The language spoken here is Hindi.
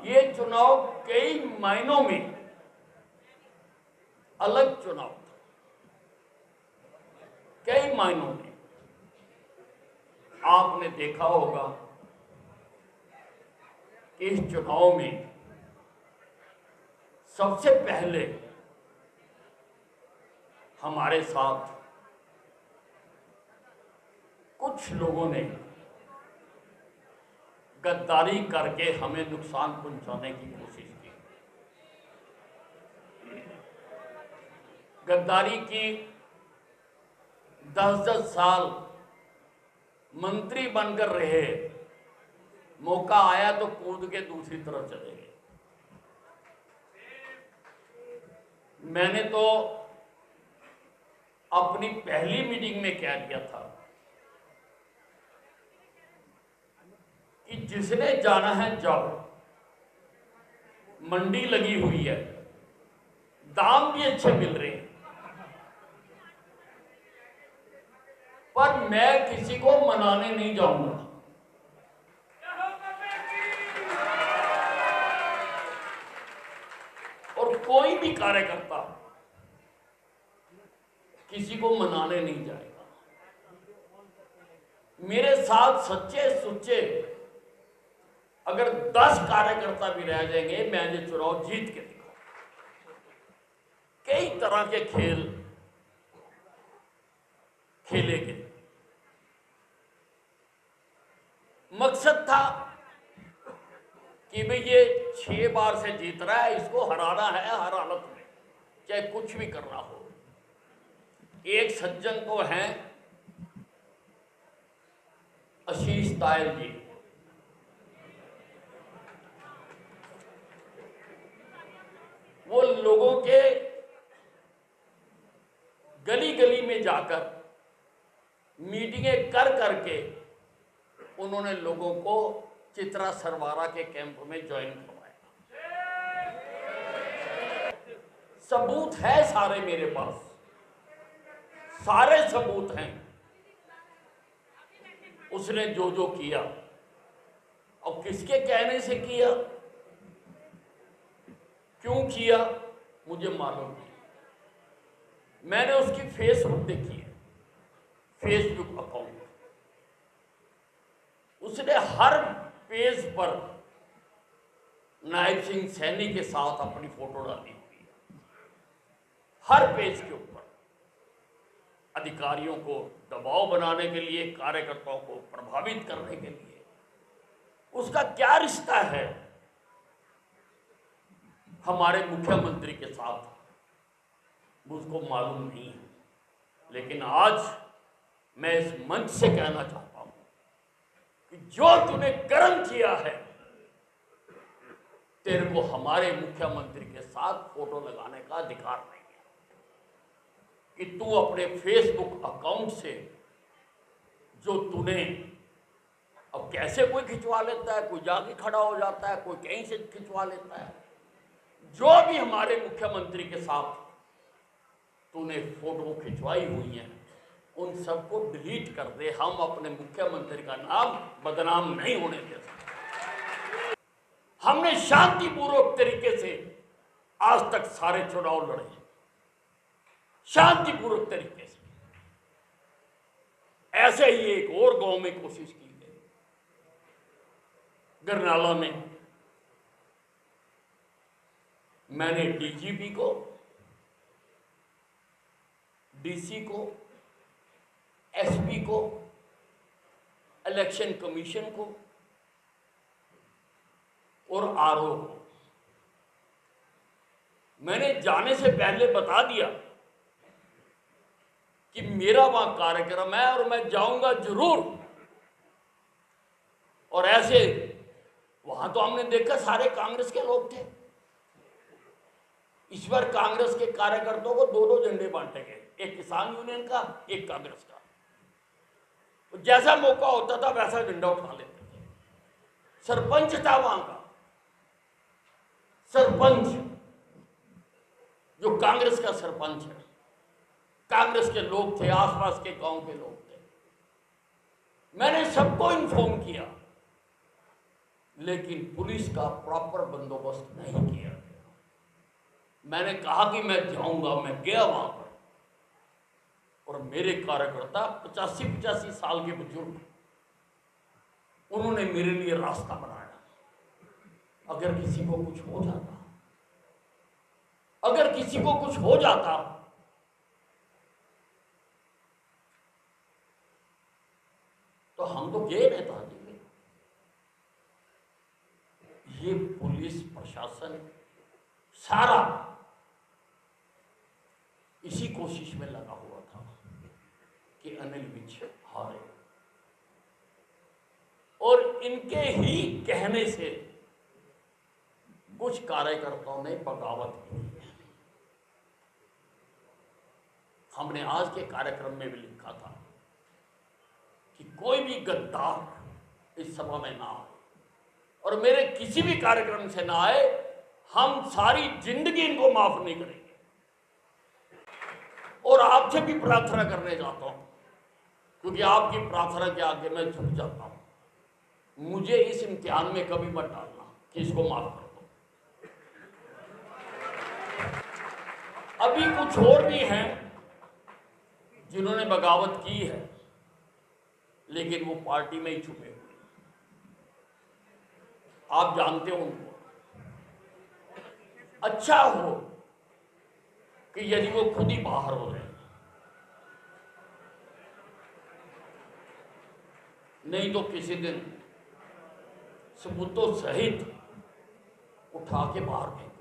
ये चुनाव कई मायनों में अलग चुनाव था। कई मायनों में आपने देखा होगा कि इस चुनाव में सबसे पहले हमारे साथ कुछ लोगों ने गद्दारी करके हमें नुकसान पहुंचाने की कोशिश की। गद्दारी की 10-10 साल मंत्री बनकर रहे, मौका आया तो कूद के दूसरी तरफ चले गए। मैंने तो अपनी पहली मीटिंग में कह दिया था कि जिसने जाना है जाओ, मंडी लगी हुई है, दाम भी अच्छे मिल रहे हैं, पर मैं किसी को मनाने नहीं जाऊंगा। और कोई भी कार्यकर्ता किसी को मनाने नहीं जाएगा। मेरे साथ सच्चे सुच्चे अगर 10 कार्यकर्ता भी रह जाएंगे, मैं ये चुनाव जीत के दिखाऊंगा। कई तरह के खेल खेले गए। मकसद था कि भाई ये 6 बार से जीत रहा है, इसको हराना है हर हालत में, चाहे कुछ भी करना हो। एक सज्जन तो हैं आशीष तायल जी, वो लोगों के गली गली में जाकर मीटिंगें कर करके उन्होंने लोगों को चित्रा सरवारा के कैंप में ज्वाइन करवाया। सबूत है सारे मेरे पास, सारे सबूत हैं उसने जो जो किया और किसके कहने से किया, क्यों किया, मुझे मालूम नहीं। मैंने उसकी फेसबुक देखी है, फेसबुक अकाउंट। उसने हर पेज पर नायब सिंह सैनी के साथ अपनी फोटो डाली हुई है, हर पेज के ऊपर। अधिकारियों को दबाव बनाने के लिए, कार्यकर्ताओं को प्रभावित करने के लिए। उसका क्या रिश्ता है हमारे मुख्यमंत्री के साथ, मुझको मालूम नहीं है। लेकिन आज मैं इस मंच से कहना चाहता हूं कि जो तूने कर्म किया है, तेरे को हमारे मुख्यमंत्री के साथ फोटो लगाने का अधिकार नहीं है। कि तू अपने फेसबुक अकाउंट से जो तूने, अब कैसे कोई खिंचवा लेता है, कोई जाके खड़ा हो जाता है, कोई कहीं से खिंचवा लेता है। जो भी हमारे मुख्यमंत्री के साथ तूने फोटो खिंचवाई हुई है, उन सबको डिलीट कर दे। हम अपने मुख्यमंत्री का नाम बदनाम नहीं होने दे सकते। हमने शांतिपूर्वक तरीके से आज तक सारे चुनाव लड़े, शांतिपूर्वक तरीके से। ऐसे ही एक और गांव में कोशिश की गई, गरनाला में। मैंने डीजीपी को, डीसी को, एसपी को, इलेक्शन कमीशन को और आरओ को मैंने जाने से पहले बता दिया कि मेरा वहां कार्यक्रम है और मैं जाऊंगा जरूर। और ऐसे वहां तो हमने देखा सारे कांग्रेस के लोग थे। इस बार कांग्रेस के कार्यकर्ताओं को 2-2 झंडे बांटे गए, एक किसान यूनियन का, एक कांग्रेस का। तो जैसा मौका होता था वैसा झंडा उठा लेते थे। सरपंच था वहां का, सरपंच जो कांग्रेस का सरपंच है, कांग्रेस के लोग थे, आसपास के गांव के लोग थे। मैंने सबको इन्फॉर्म किया लेकिन पुलिस का प्रॉपर बंदोबस्त नहीं किया गया। मैंने कहा कि मैं जाऊंगा, मैं गया वहां पर, और मेरे कार्यकर्ता 85 साल के बुजुर्ग, उन्होंने मेरे लिए रास्ता बनाया। अगर किसी को कुछ हो जाता, अगर किसी को कुछ हो जाता, तो हम तो गए नेताजी। ये पुलिस प्रशासन सारा इसी कोशिश में लगा हुआ था कि अनिल विज हारे, और इनके ही कहने से कुछ कार्यकर्ताओं ने बगावत की। हमने आज के कार्यक्रम में भी लिखा था कि कोई भी गद्दार इस सभा में ना आए, और मेरे किसी भी कार्यक्रम से ना आए, हम सारी जिंदगी इनको माफ नहीं करेंगे। और आपसे भी प्रार्थना करने जाता हूं, क्योंकि आपकी प्रार्थना के आगे मैं झुक जाता हूं। मुझे इस इम्तिहान में कभी मत डालना कि इसको माफ कर दो। अभी कुछ और भी हैं जिन्होंने बगावत की है, लेकिन वो पार्टी में ही छुपे हुए, आप जानते हो उनको। अच्छा हो कि यदि वो खुद ही बाहर हो जाए, नहीं तो किसी दिन सबूतों सहित उठा के बाहर फेंक